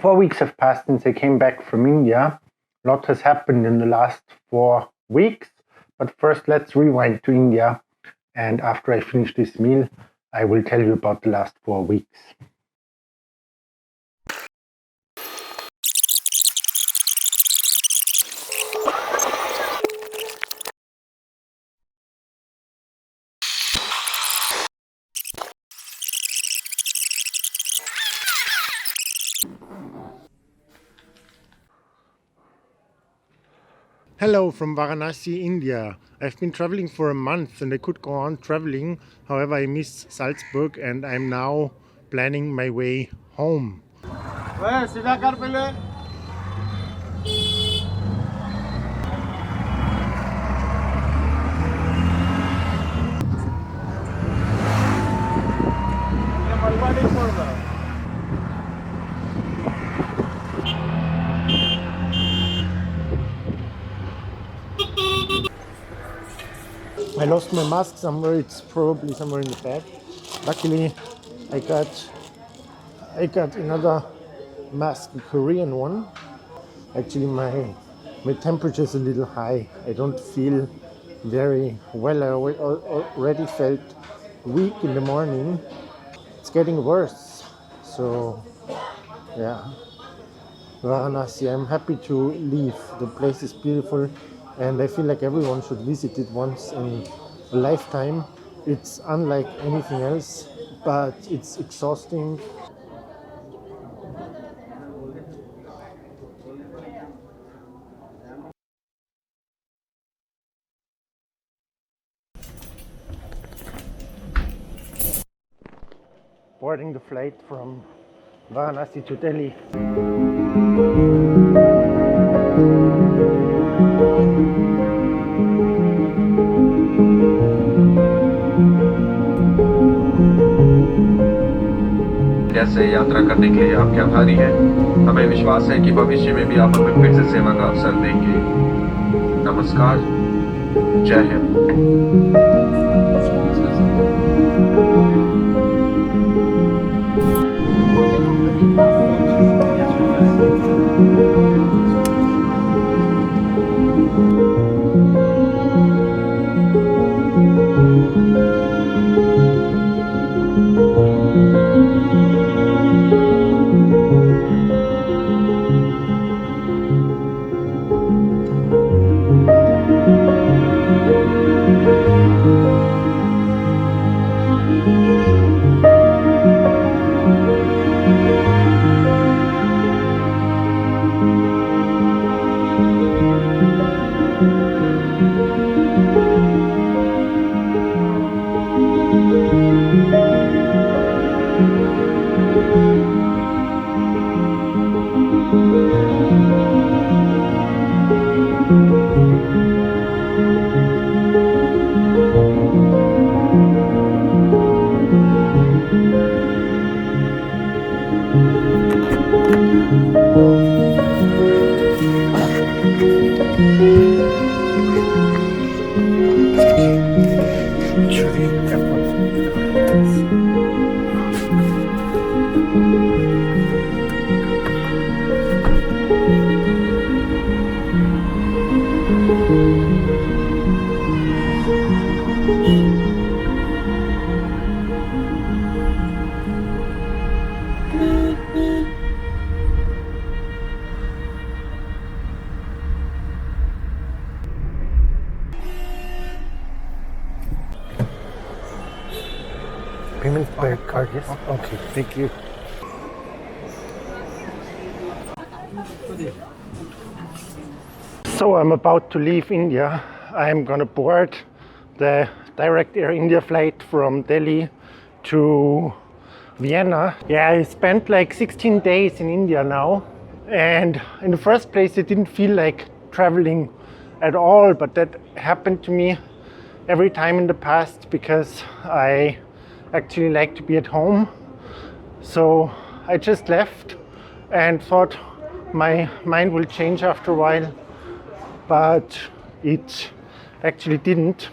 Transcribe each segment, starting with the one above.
4 weeks have passed since I came back from India. A lot has happened in the last 4 weeks, but first let's rewind to India, and after I finish this meal, I will tell you about the last 4 weeks. Hello from Varanasi, India. I've been traveling for a month and I could go on traveling. However, I miss Salzburg and I'm now planning my way home. I lost my mask somewhere. It's probably somewhere in the bag. Luckily, I got another mask, a Korean one. Actually, my temperature is a little high. I don't feel very well. I already felt weak in the morning. It's getting worse. So, yeah. Varanasi, I'm happy to leave. The place is beautiful and I feel like everyone should visit it once in a lifetime. It's unlike anything else, but it's exhausting. Boarding the flight from Varanasi to Delhi. से यात्रा करने के लिए आपके आभारी हैं। हमें विश्वास है कि भविष्य में भी आप हमें फिर से सेवा का अवसर देंगे। नमस्कार, जय Hind. Payment by card, yes? Okay, thank you. So I'm about to leave India. I'm gonna board the direct Air India flight from Delhi to Vienna. Yeah, I spent like 16 days in India now. And in the first place, it didn't feel like traveling at all, but that happened to me every time in the past because I actually like to be at home. So I just left and thought my mind will change after a while, but it actually didn't.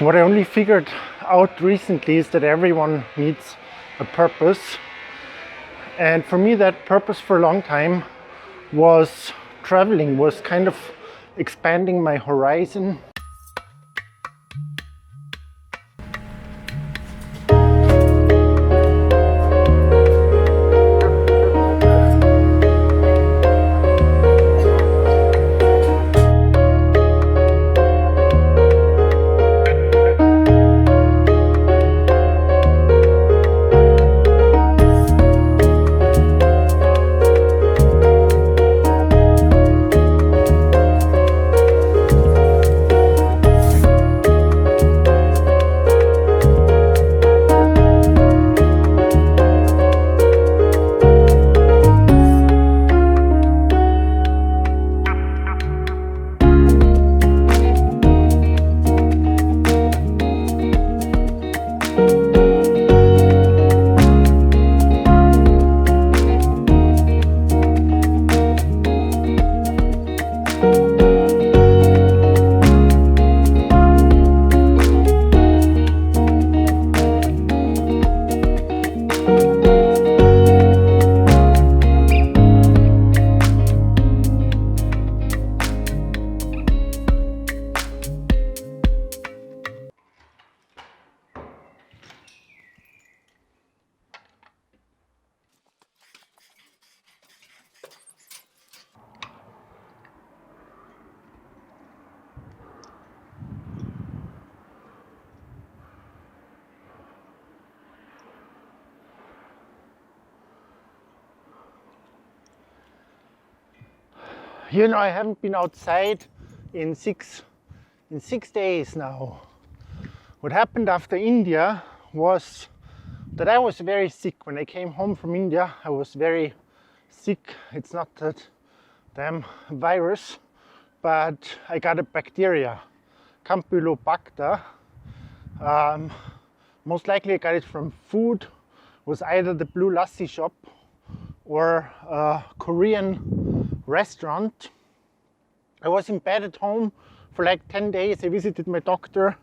What I only figured out recently is that everyone needs a purpose, And for me, that purpose for a long time was traveling, was kind of expanding my horizon. You know, I haven't been outside in six days now. What happened after India was that I was very sick. When I came home from India, I was very sick. It's not that damn virus, but I got a bacteria, Campylobacter. Most likely I got it from food. It was either the Blue Lassi shop or a Korean restaurant. I was in bed at home for like 10 days. I visited my doctor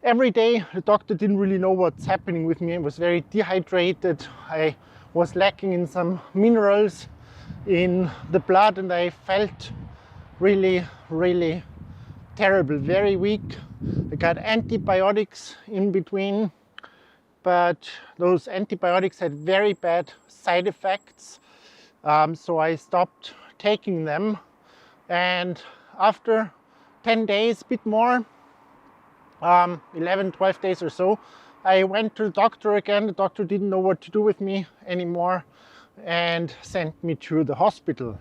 every day. The doctor didn't really know what's happening with me. I was very dehydrated. I was lacking in some minerals in the blood, and I felt really, really terrible, very weak. I got antibiotics in between, but those antibiotics had very bad side effects. So I stopped taking them. And after 10 days, a bit more, 11, 12 days or so, I went to the doctor again. The doctor didn't know what to do with me anymore and sent me to the hospital.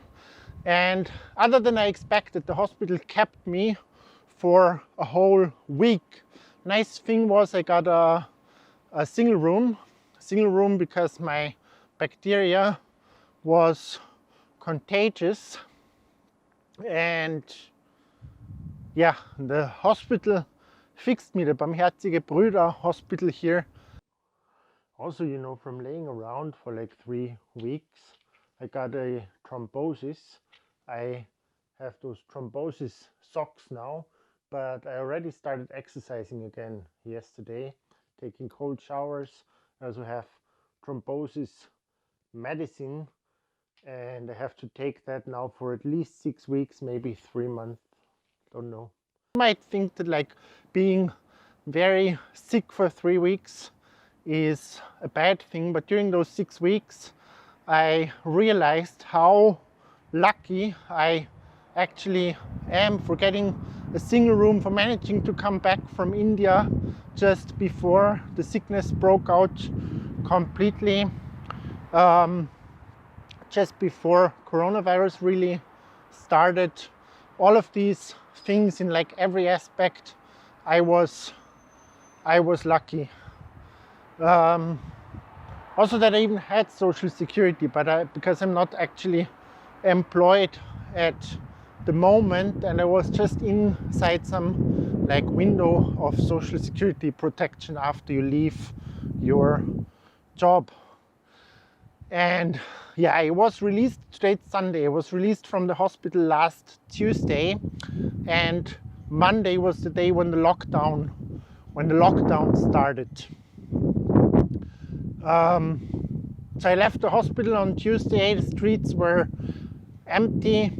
And other than I expected, the hospital kept me for a whole week. Nice thing was I got a single room because my bacteria was contagious. And yeah, the hospital fixed me, the Barmherzige Brüder hospital here. Also, you know, from laying around for like 3 weeks, I got a thrombosis. I have those thrombosis socks now, but I already started exercising again yesterday, taking cold showers. I also have thrombosis medicine, and I have to take that now for at least 6 weeks, maybe 3 months, don't know. You might think that like being very sick for 3 weeks is a bad thing, but during those 6 weeks I realized how lucky I actually am for getting a single room, for managing to come back from India just before the sickness broke out completely, just before coronavirus really started. All of these things, in like every aspect, I was lucky. Also that I even had social security, but because I'm not actually employed at the moment, and I was just inside some like window of social security protection after you leave your job. And yeah, I was released, today's Sunday, I was released from the hospital last Tuesday, and Monday was the day when the lockdown started. So I left the hospital on Tuesday, the streets were empty.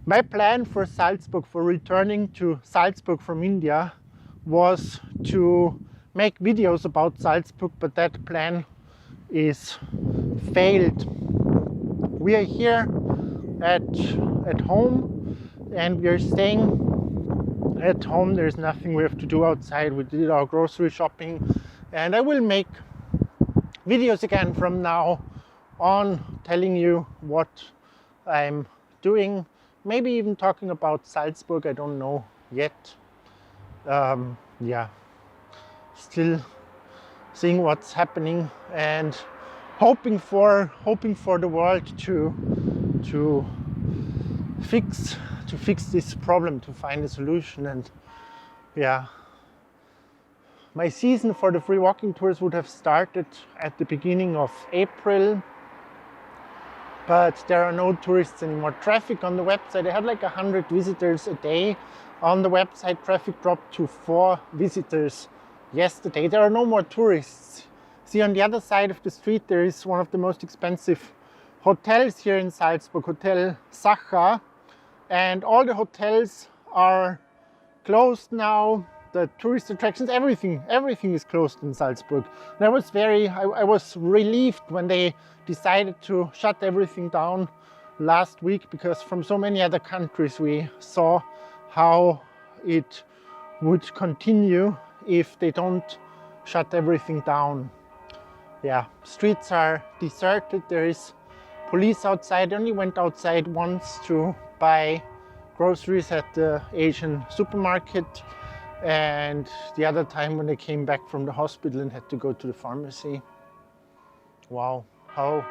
My plan for Salzburg, for returning to Salzburg from India, was to make videos about Salzburg, but that plan is failed. We are here at home and we are staying at home. There's nothing we have to do outside. We did our grocery shopping, and I will make videos again from now on, telling you what I'm doing, maybe even talking about Salzburg. I don't know yet. Yeah, still seeing what's happening and hoping for the world to fix this problem, to find a solution. And yeah, my season for the free walking tours would have started at the beginning of April, but there are no tourists anymore. Traffic on the website, I had like 100 visitors a day on the website. Traffic dropped to 4 visitors yesterday. There are no more tourists. See, on the other side of the street there is one of the most expensive hotels here in Salzburg, Hotel Sacher, and all the hotels are closed now. The tourist attractions, everything is closed in Salzburg. And I was relieved when they decided to shut everything down last week, because from so many other countries we saw how it would continue if they don't shut everything down. Yeah, streets are deserted. There is police outside. I only went outside once to buy groceries at the Asian supermarket, and the other time when I came back from the hospital and had to go to the pharmacy. Wow, how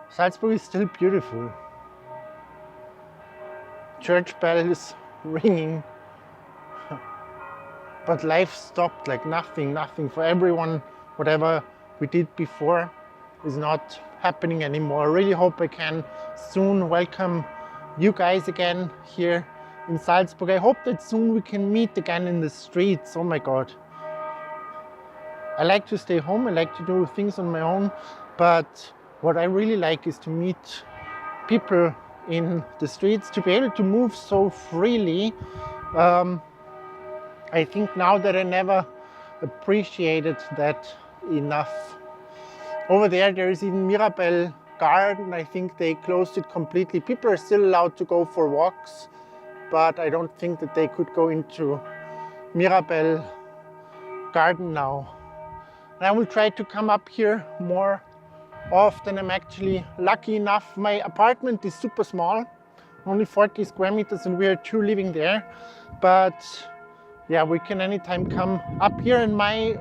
Salzburg is still beautiful. Church bells ringing, but life stopped, like nothing for everyone. Whatever we did before is not happening anymore. I really hope I can soon welcome you guys again here in Salzburg. I hope that soon we can meet again in the streets. Oh my God. I like to stay home, I like to do things on my own, but what I really like is to meet people in the streets, to be able to move so freely. I think now that I never appreciated that enough. Over there is even Mirabel Garden. I think they closed it completely. People are still allowed to go for walks, but I don't think that they could go into Mirabel Garden now. And I will try to come up here more often. I'm actually lucky enough. My apartment is super small, only 40 square meters, and we are 2 living there. But yeah, we can anytime come up here. And my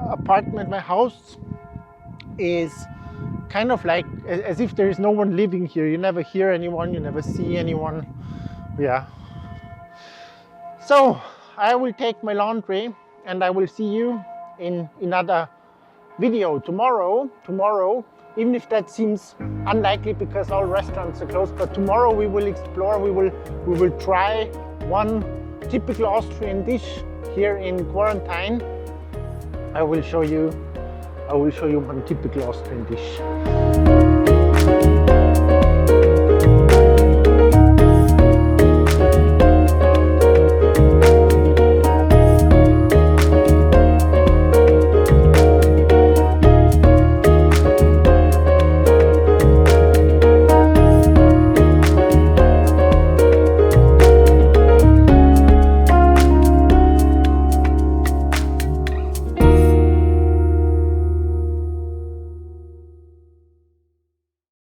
apartment, my house is kind of like as if there is no one living here. You never hear anyone, you never see anyone. Yeah. So I will take my laundry and I will see you in another video tomorrow, even if that seems unlikely because all restaurants are closed. But tomorrow we will explore, we will try one typical Austrian dish here in quarantine. I will show you one typical Austrian dish.